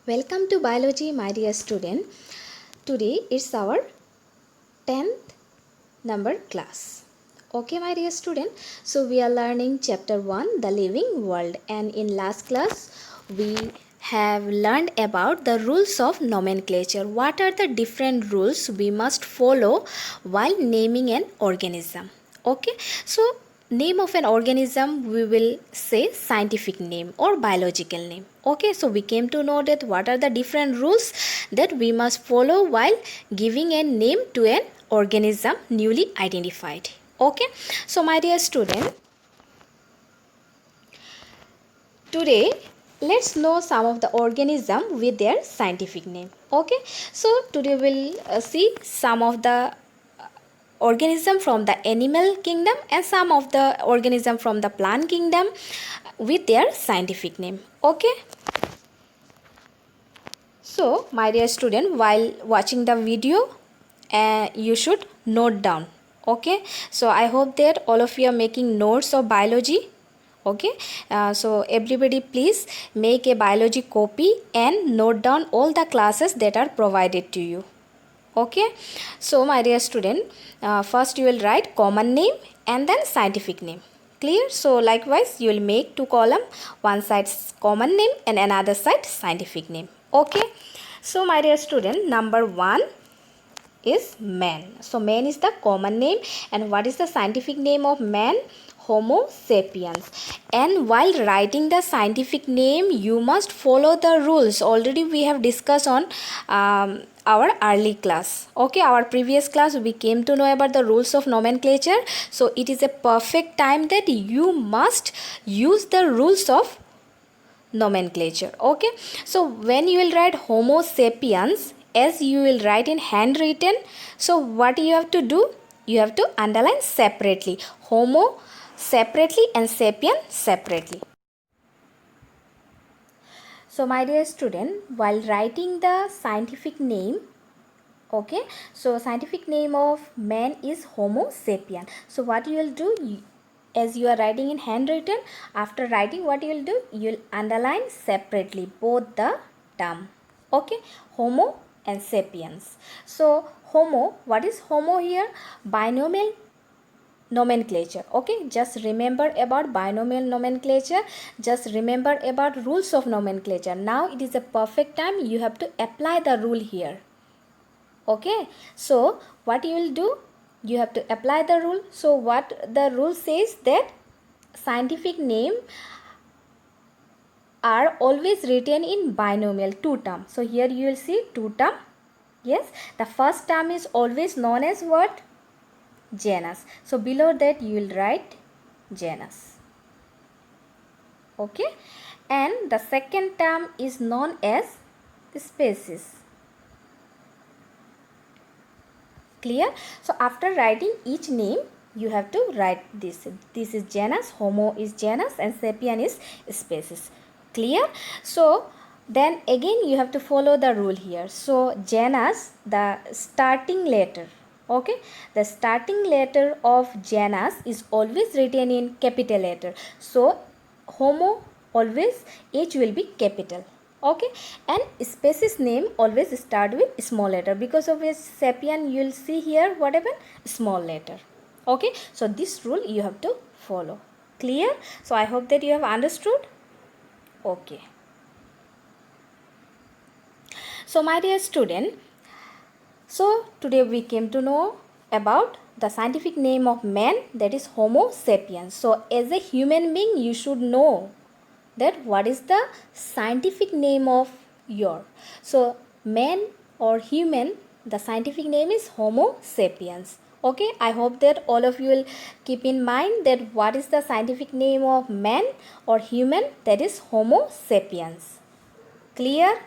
Welcome to biology, my dear student. Today it's our 10th number class. Okay, my dear student. So we are learning chapter 1, the living world, and in last class we have learned about the rules of nomenclature. What are the different rules we must follow while naming an organism? Okay, so name of an organism we will say scientific name or biological name. Okay, so we came to know that what are the different rules that we must follow while giving a name to an organism newly identified. Okay, so my dear student, today let's know some of the organism with their scientific name. Okay, so today we'll see some of the organism from the animal kingdom and some of the organism from the plant kingdom with their scientific name. Okay, so my dear student, while watching the video you should note down. Okay, so I hope that all of you are making notes of biology. Okay, so everybody please make a biology copy and note down all the classes that are provided to you. Okay, so my dear student, first you will write common name and then scientific name. Clear? So likewise you will make two column, one side common name and another side scientific name. Okay, so my dear student, number 1 is man. So man is the common name, and what is the scientific name of man? Homo sapiens. And while writing the scientific name you must follow the rules. Already we have discussed on our early class. Okay, our previous class we came to know about the rules of nomenclature. So it is a perfect time that you must use the rules of nomenclature. Okay, so when you will write Homo sapiens, as you will write in handwritten, so what you have to do, you have to underline separately, Homo separately and sapien separately. So my dear student, while writing the scientific name, okay, so scientific name of man is Homo sapien. So what you will do, as you are writing in handwritten, after writing what you will do, you will underline separately both the term. Okay, Homo and sapiens. So Homo, what is Homo here? Binomial nomenclature. Okay, just remember about binomial nomenclature, just remember about rules of nomenclature. Now it is a perfect time you have to apply the rule here. Okay, so what you will do, you have to apply the rule. So what the rule says, that scientific name are always written in binomial, two term. So here you will see two term. Yes, the first term is always known as what? Genus. So below that you will write genus. Okay, and the second term is known as species. Clear? So after writing each name you have to write this. This is genus, Homo is genus and sapien is species. Clear? So then again you have to follow the rule here. So genus, the starting letter, okay, the starting letter of genus is always written in capital letter. So Homo, always H will be capital. Okay, and species name always start with small letter, because of a sapien you will see here what happened, small letter. Okay, so this rule you have to follow. Clear? So I hope that you have understood. Okay, so my dear student, so today we came to know about the scientific name of man, that is Homo sapiens. So as a human being you should know that what is the scientific name of your. So man or human, the scientific name is Homo sapiens. Okay, I hope that all of you will keep in mind that what is the scientific name of man or human, that is Homo sapiens. Clear?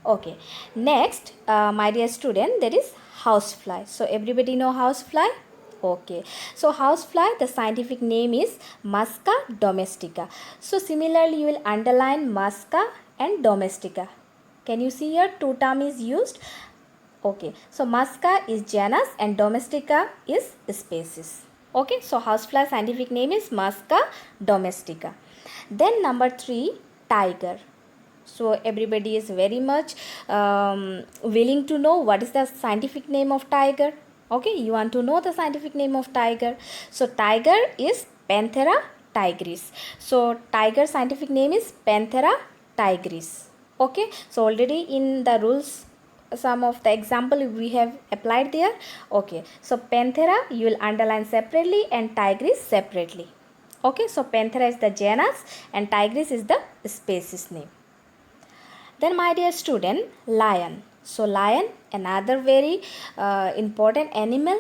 Okay, next my dear student, that is housefly. So everybody know housefly? Okay, so housefly, the scientific name is Musca domestica. So similarly you will underline Musca and domestica. Can you see here two term is used? Okay, so Musca is genus and domestica is species. Okay, so housefly scientific name is Musca domestica. Then number 3, tiger. So everybody is very much willing to know what is the scientific name of tiger. Okay, you want to know the scientific name of tiger. So tiger is Panthera tigris. So tiger scientific name is Panthera tigris. Okay, so already in the rules some of the example we have applied there. Okay, so Panthera you will underline separately and tigris separately. Okay, so Panthera is the genus and tigris is the species name. Then my dear student, lion. So lion, another very important animal.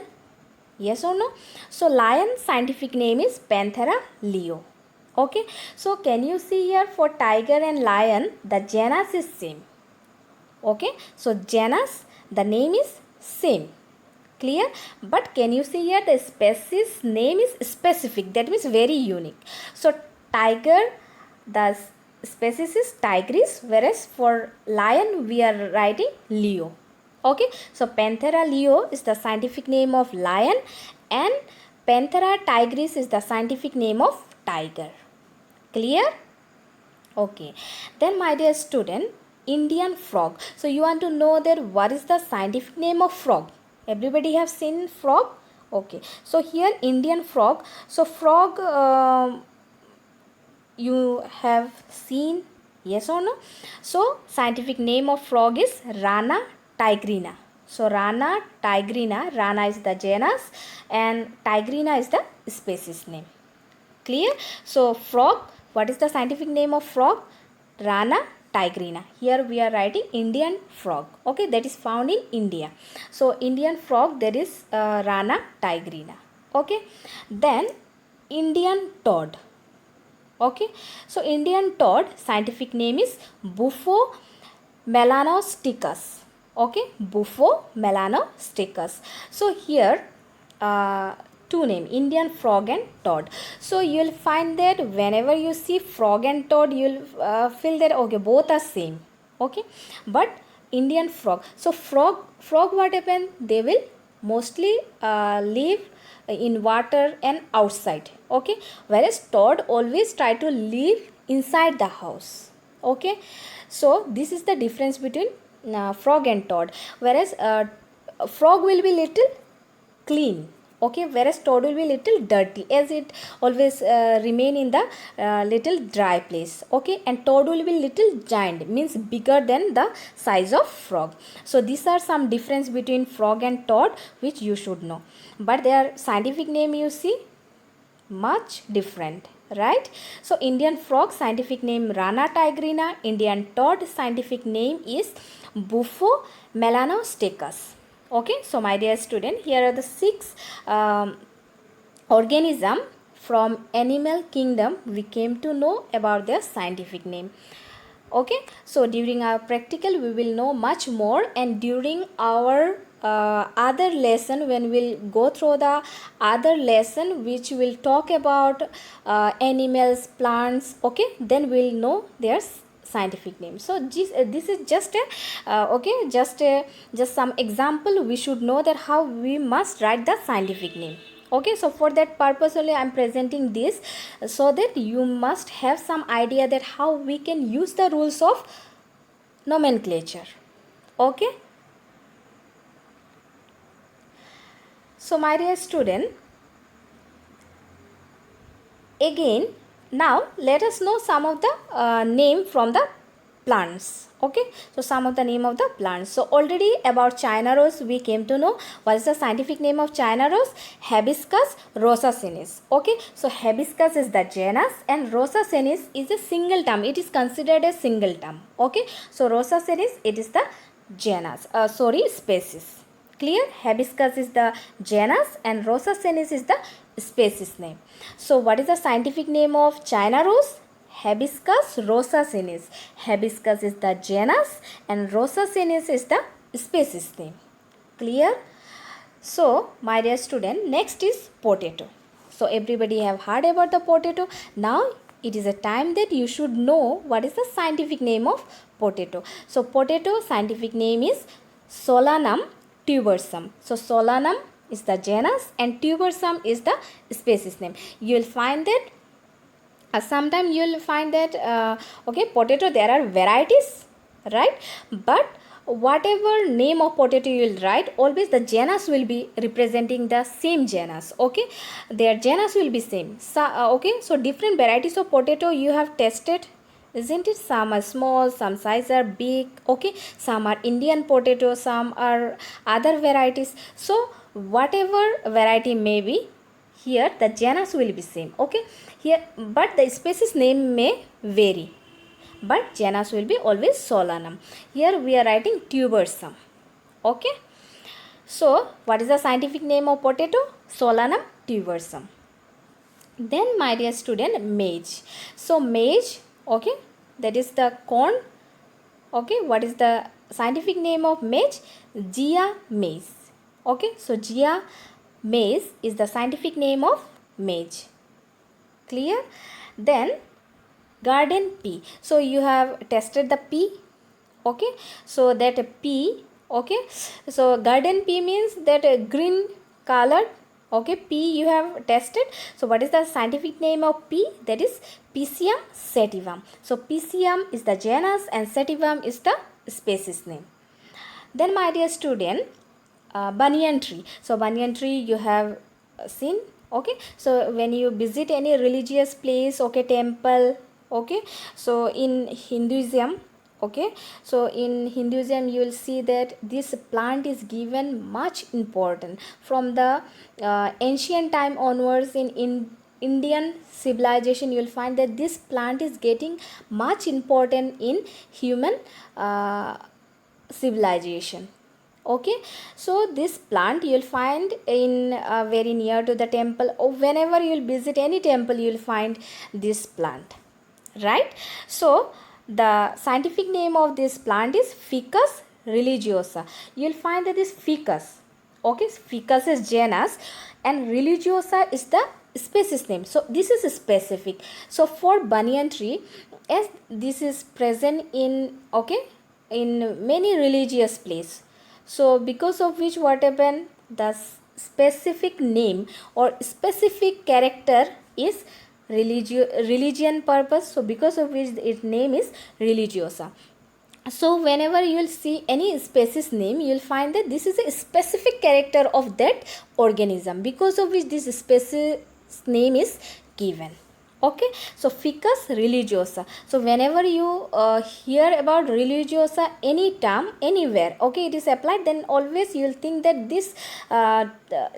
Yes or no? So lion scientific name is Panthera leo. Okay. So can you see here for tiger and lion, the genus is same. Okay. So genus, the name is same. Clear? But can you see here the species name is specific. That means very unique. So tiger, the species is tigris, whereas for lion we are writing leo. Okay, so Panthera leo is the scientific name of lion and Panthera tigris is the scientific name of tiger. Clear? Okay, then my dear student, Indian frog. So you want to know that what is the scientific name of frog? Everybody have seen frog? Okay, so here Indian frog. So frog you have seen, yes or no? So scientific name of frog is Rana tigrina. So Rana tigrina, Rana is the genus and tigrina is the species name. Clear? So frog, what is the scientific name of frog? Rana tigrina. Here we are writing Indian frog. Okay, that is found in India. So Indian frog, there is Rana tigrina. Okay, then Indian toad. Okay, so Indian toad scientific name is Bufo melanosticus. Okay, Bufo melanosticus. So here two name, Indian frog and toad. So you will find that whenever you see frog and toad, you will feel that okay, both are same. Okay, but Indian frog. So frog what happen? They will mostly live in water and outside. Okay, whereas toad always try to live inside the house. Okay, so this is the difference between frog and toad. Whereas frog will be little clean. Okay, whereas toad will be little dirty as it always remain in the little dry place. Okay, and toad will be little giant, means bigger than the size of frog. So these are some difference between frog and toad which you should know, but their scientific name you see much different, right? So Indian frog scientific name Rana tigrina, Indian toad scientific name is Bufo melanosticus. Okay, so my dear student, here are the 6 organism from animal kingdom we came to know about their scientific name. Okay, so during our practical we will know much more, and during our other lesson, when we'll go through the other lesson which will talk about animals, plants, okay, then we'll know their scientific name. So this is just a okay, just some example. We should know that how we must write the scientific name. Okay, so for that purpose only I am presenting this, so that you must have some idea that how we can use the rules of nomenclature. Okay, so my dear student, again now let us know some of the name from the plants. Okay, so some of the name of the plants. So already about China rose we came to know. What is the scientific name of China rose? Hibiscus rosacenis. Okay, so hibiscus is the genus and rosacenis is a single term. It is considered a single term. Okay, so rosacenis, it is the genus, species. Clear? Hibiscus is the genus and rosacenis is the species name. So what is the scientific name of China rose? Hibiscus rosacenis. Hibiscus is the genus and rosacenis is the species name. Clear? So my dear student, next is potato. So everybody have heard about the potato. Now it is a time that you should know what is the scientific name of potato. So potato scientific name is Solanum tubersum. So Solanum is the genus and tubersum is the species name. You will find that Sometimes you'll find that okay, potato, there are varieties, right? But whatever name of potato you'll write, always the genus will be representing the same genus. Okay, their genus will be same. So okay, so different varieties of potato you have tested, isn't it? Some are small, some size are big. Okay, some are Indian potato, some are other varieties. So whatever variety may be, here the genus will be same. Okay, here, but the species name may vary, but genus will be always Solanum. Here we are writing tubersum. Okay, so what is the scientific name of potato? Solanum tubersum. Then my dear student, maize. So maize, okay, that is the corn. Okay, what is the scientific name of maize? Gia maize. Okay, so Gia maize is the scientific name of maize. Clear? Then garden pea. So you have tested the pea. Okay, so that pea, okay, so garden pea means that green colored, okay, pea you have tested. So what is the scientific name of pea? That is Piscium sativum. So Piscium is the genus and sativum is the species name. Then my dear student, banyan tree. So banyan tree you have seen. Okay, so when you visit any religious place, okay, temple, okay, so in Hinduism, okay, so in Hinduism you will see that this plant is given much important from the ancient time onwards. In Indian civilization you will find that this plant is getting much important in human civilization. Okay, so this plant you will find in very near to the temple, or whenever you will visit any temple you will find this plant, right? So the scientific name of this plant is Ficus religiosa. You will find that this ficus, okay, ficus is genus and religiosa is the species name. So this is specific. So for banyan tree, as this is present in, okay, in many religious place, so because of which what happened, the specific name or specific character is religion purpose. So because of which its name is religiosa. So whenever you will see any species name, you will find that this is a specific character of that organism, because of which this species name is given. Okay, so Ficus religiosa. So whenever you hear about religiosa any term anywhere, okay, it is applied, then always you will think that this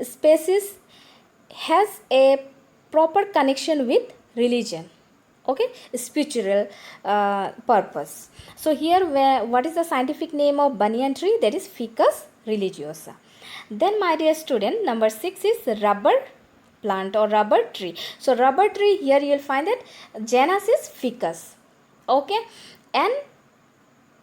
species has a proper connection with religion, okay, spiritual purpose. So here what is the scientific name of banyan tree? That is Ficus religiosa. Then my dear student, number 6 is rubber plant or rubber tree. So rubber tree, here you will find that genus is Ficus, okay, and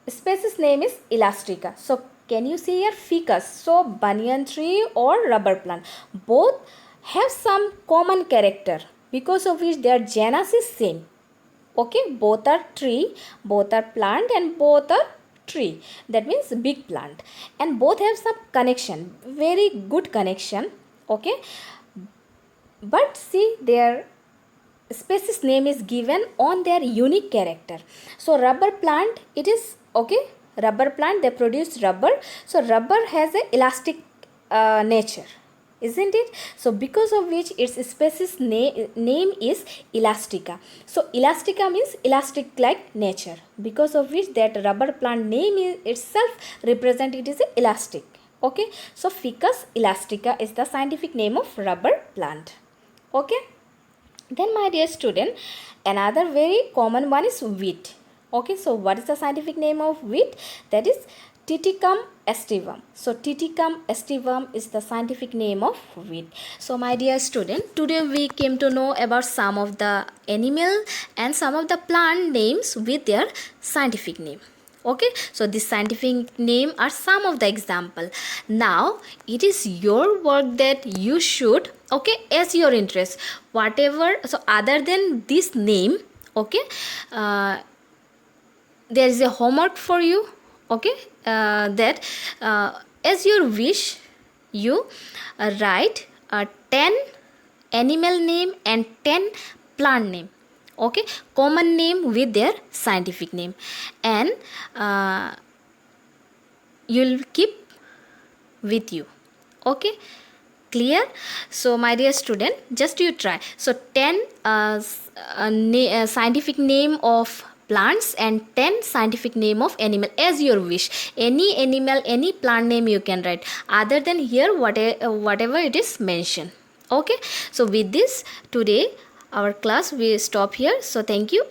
species name is Elastica. So can you see here Ficus? So banyan tree or rubber plant, both have some common character, because of which their genus is same. Okay, both are tree, both are plant, and both are tree. That means big plant, and both have some connection, very good connection. Okay, but see their species name is given on their unique character. So rubber plant, it is, okay, rubber plant, they produce rubber. So rubber has a elastic nature, isn't it? So because of which its species name is Elastica. So Elastica means elastic like nature, because of which that rubber plant name is itself represent it is elastic. Okay, so Ficus elastica is the scientific name of rubber plant. Okay, then my dear student, another very common one is wheat. Okay, so what is the scientific name of wheat? That is Titicum aestivum. So Titicum aestivum is the scientific name of wheat. So my dear student, today we came to know about some of the animal and some of the plant names with their scientific name. Okay, so this scientific name are some of the example. Now it is your work that you should, okay, as your interest, whatever, so other than this name, okay, there is a homework for you. Okay, that as your wish, you write 10 animal name and 10 plant name. Okay, common name with their scientific name, and you'll keep with you. Okay, clear? So my dear student, just you try. So 10 scientific name of plants and 10 scientific name of animal, as your wish. Any animal, any plant name you can write, other than here whatever it is mentioned. Okay, so with this, today our class we stop here. So thank you.